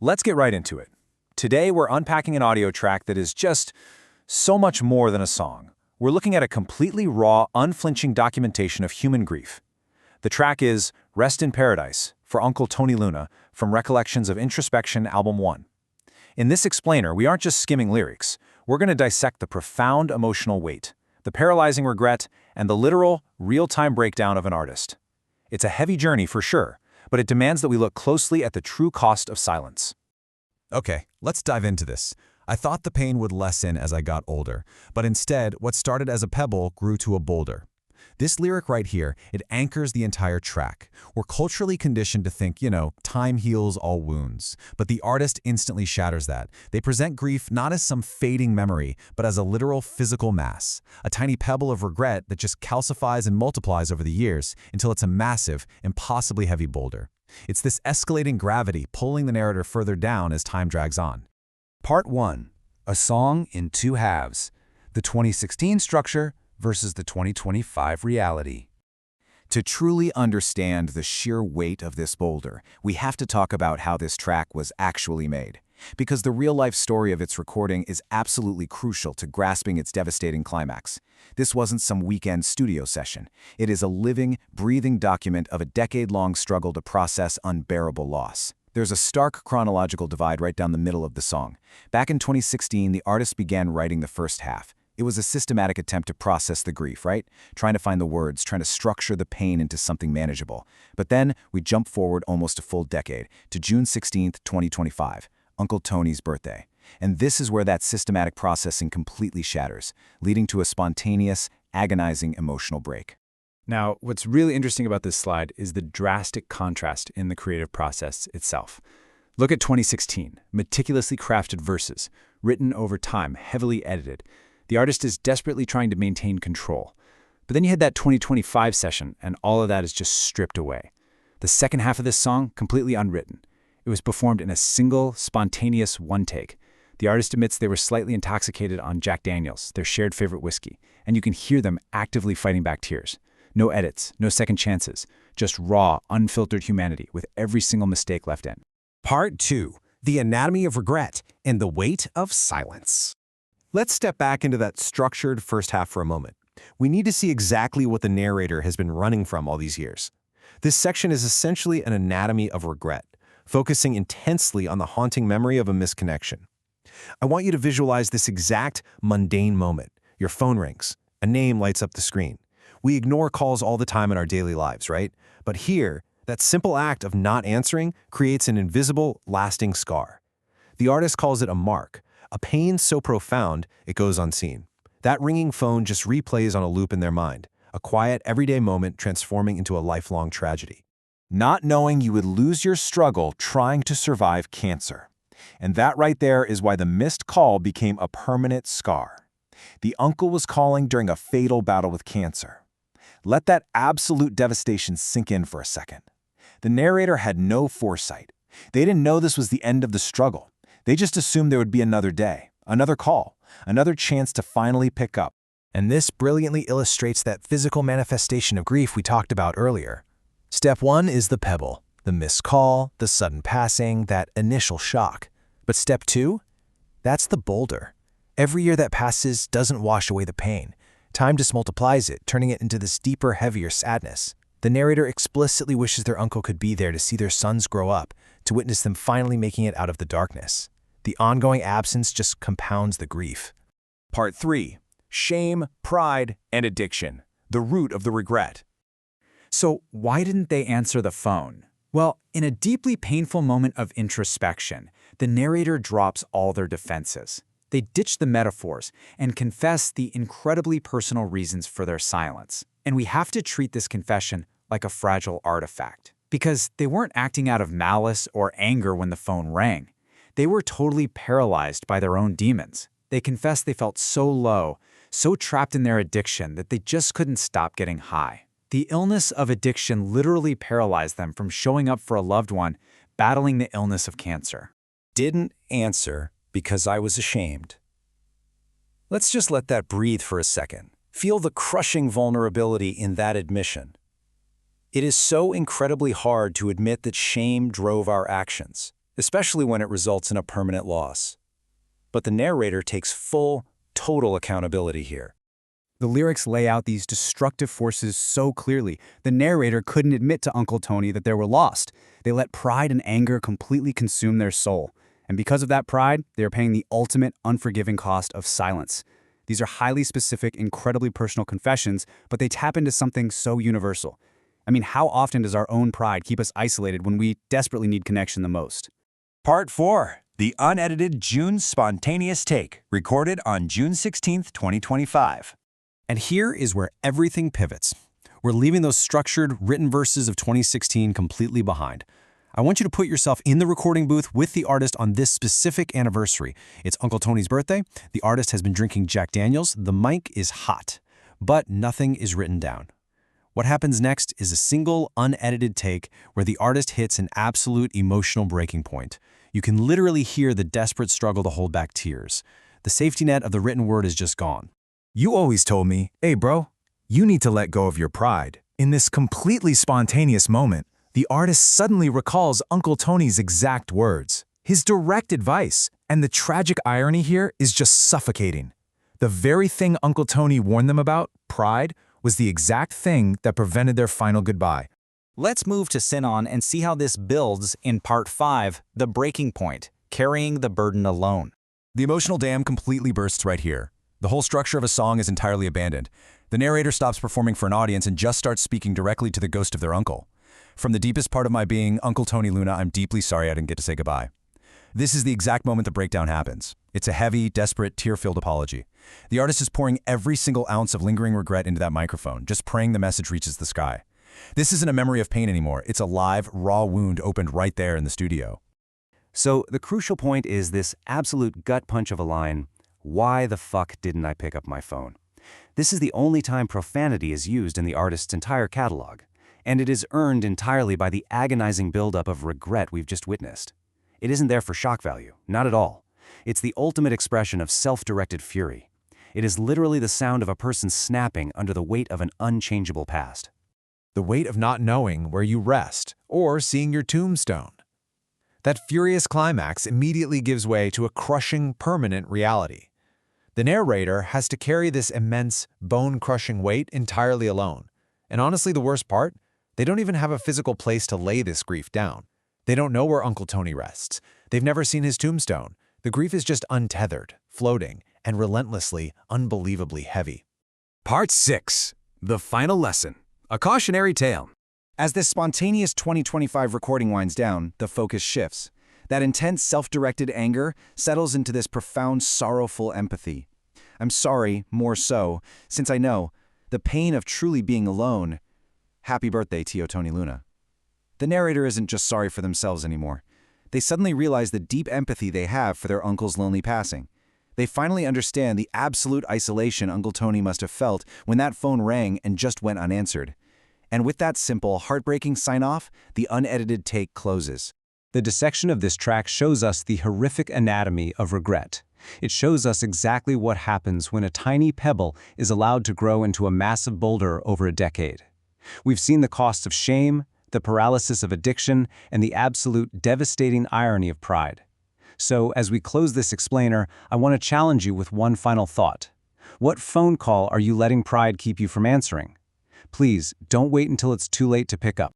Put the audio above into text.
Let's get right into it. Today, we're unpacking an audio track that is just so much more than a song. We're looking at a completely raw, unflinching documentation of human grief. The track is Rest in Paradise for Uncle Tony Luna from Recollections of Introspection, Album 1. In this explainer, we aren't just skimming lyrics. We're going to dissect the profound emotional weight, the paralyzing regret, and the literal, real-time breakdown of an artist. It's a heavy journey for sure, but it demands that we look closely at the true cost of silence. Okay, let's dive into this. I thought the pain would lessen as I got older, but instead, what started as a pebble grew to a boulder. This lyric right here, it anchors the entire track. We're culturally conditioned to think, time heals all wounds. But the artist instantly shatters that. They present grief not as some fading memory, but as a literal physical mass. A tiny pebble of regret that just calcifies and multiplies over the years until it's a massive, impossibly heavy boulder. It's this escalating gravity pulling the narrator further down as time drags on. Part 1. A song in two halves. The 2016 structure versus the 2025 reality. To truly understand the sheer weight of this boulder, we have to talk about how this track was actually made. Because the real-life story of its recording is absolutely crucial to grasping its devastating climax. This wasn't some weekend studio session. It is a living, breathing document of a decade-long struggle to process unbearable loss. There's a stark chronological divide right down the middle of the song. Back in 2016, the artist began writing the first half. It was a systematic attempt to process the grief, right? Trying to find the words, trying to structure the pain into something manageable. But then we jump forward almost a full decade, to June 16th, 2025, Uncle Tony's birthday. And this is where that systematic processing completely shatters, leading to a spontaneous, agonizing emotional break. Now, what's really interesting about this slide is the drastic contrast in the creative process itself. Look at 2016, meticulously crafted verses, written over time, heavily edited. The artist is desperately trying to maintain control. But then you had that 2025 session, and all of that is just stripped away. The second half of this song, completely unwritten. It was performed in a single, spontaneous one-take. The artist admits they were slightly intoxicated on Jack Daniels, their shared favorite whiskey, and you can hear them actively fighting back tears. No edits, no second chances, just raw, unfiltered humanity with every single mistake left in. Part 2. The Anatomy of Regret and the Weight of Silence. Let's step back into that structured first half for a moment. We need to see exactly what the narrator has been running from all these years. This section is essentially an anatomy of regret, focusing intensely on the haunting memory of a misconnection. I want you to visualize this exact mundane moment. Your phone rings. A name lights up the screen. We ignore calls all the time in our daily lives, right? But here, that simple act of not answering creates an invisible, lasting scar. The artist calls it a mark. A pain so profound, it goes unseen. That ringing phone just replays on a loop in their mind, a quiet, everyday moment transforming into a lifelong tragedy. Not knowing you would lose your struggle trying to survive cancer. And that right there is why the missed call became a permanent scar. The uncle was calling during a fatal battle with cancer. Let that absolute devastation sink in for a second. The narrator had no foresight. They didn't know this was the end of the struggle. They just assumed there would be another day, another call, another chance to finally pick up. And this brilliantly illustrates that physical manifestation of grief we talked about earlier. Step 1 is the pebble, the missed call, the sudden passing, that initial shock. But step 2? That's the boulder. Every year that passes doesn't wash away the pain. Time just multiplies it, turning it into this deeper, heavier sadness. The narrator explicitly wishes their uncle could be there to see their sons grow up, to witness them finally making it out of the darkness. The ongoing absence just compounds the grief. Part 3. Shame, pride, and addiction. The root of the regret. So why didn't they answer the phone? Well, in a deeply painful moment of introspection, the narrator drops all their defenses. They ditch the metaphors and confess the incredibly personal reasons for their silence. And we have to treat this confession like a fragile artifact. Because they weren't acting out of malice or anger when the phone rang. They were totally paralyzed by their own demons. They confessed they felt so low, so trapped in their addiction that they just couldn't stop getting high. The illness of addiction literally paralyzed them from showing up for a loved one battling the illness of cancer. Didn't answer because I was ashamed. Let's just let that breathe for a second. Feel the crushing vulnerability in that admission. It is so incredibly hard to admit that shame drove our actions. especially when it results in a permanent loss. But the narrator takes full, total accountability here. The lyrics lay out these destructive forces so clearly, the narrator couldn't admit to Uncle Tony that they were lost. They let pride and anger completely consume their soul. And because of that pride, they are paying the ultimate unforgiving cost of silence. These are highly specific, incredibly personal confessions, but they tap into something so universal. I mean, how often does our own pride keep us isolated when we desperately need connection the most? Part 4. The unedited June spontaneous take, recorded on June 16, 2025. And here is where everything pivots. We're leaving those structured, written verses of 2016 completely behind. I want you to put yourself in the recording booth with the artist on this specific anniversary. It's Uncle Tony's birthday. The artist has been drinking Jack Daniels. The mic is hot, but nothing is written down. What happens next is a single, unedited take where the artist hits an absolute emotional breaking point. You can literally hear the desperate struggle to hold back tears. The safety net of the written word is just gone. You always told me, hey bro, you need to let go of your pride. In this completely spontaneous moment, the artist suddenly recalls Uncle Tony's exact words, his direct advice, and the tragic irony here is just suffocating. The very thing Uncle Tony warned them about, pride, was the exact thing that prevented their final goodbye. Let's move to Sinon and see how this builds in Part 5, the breaking point, carrying the burden alone. The emotional dam completely bursts right here. The whole structure of a song is entirely abandoned. The narrator stops performing for an audience and just starts speaking directly to the ghost of their uncle. From the deepest part of my being, Uncle Tony Luna, I'm deeply sorry I didn't get to say goodbye. This is the exact moment the breakdown happens. It's a heavy, desperate, tear-filled apology. The artist is pouring every single ounce of lingering regret into that microphone, just praying the message reaches the sky. This isn't a memory of pain anymore. It's a live, raw wound opened right there in the studio. So the crucial point is this absolute gut punch of a line, why the fuck didn't I pick up my phone? This is the only time profanity is used in the artist's entire catalog, and it is earned entirely by the agonizing buildup of regret we've just witnessed. It isn't there for shock value, not at all. It's the ultimate expression of self-directed fury. It is literally the sound of a person snapping under the weight of an unchangeable past. The weight of not knowing where you rest or seeing your tombstone. That furious climax immediately gives way to a crushing, permanent reality. The narrator has to carry this immense, bone-crushing weight entirely alone. And honestly, the worst part? They don't even have a physical place to lay this grief down. They don't know where Uncle Tony rests. They've never seen his tombstone. The grief is just untethered, floating, and relentlessly, unbelievably heavy. Part 6. The final lesson. A cautionary tale. As this spontaneous 2025 recording winds down, the focus shifts. That intense self-directed anger settles into this profound, sorrowful empathy. I'm sorry, more so, since I know the pain of truly being alone. Happy birthday, Tio Tony Luna. The narrator isn't just sorry for themselves anymore. They suddenly realize the deep empathy they have for their uncle's lonely passing. They finally understand the absolute isolation Uncle Tony must have felt when that phone rang and just went unanswered. And with that simple, heartbreaking sign-off, the unedited take closes. The dissection of this track shows us the horrific anatomy of regret. It shows us exactly what happens when a tiny pebble is allowed to grow into a massive boulder over a decade. We've seen the costs of shame, the paralysis of addiction, and the absolute devastating irony of pride. So, as we close this explainer, I want to challenge you with one final thought. What phone call are you letting pride keep you from answering? Please, don't wait until it's too late to pick up.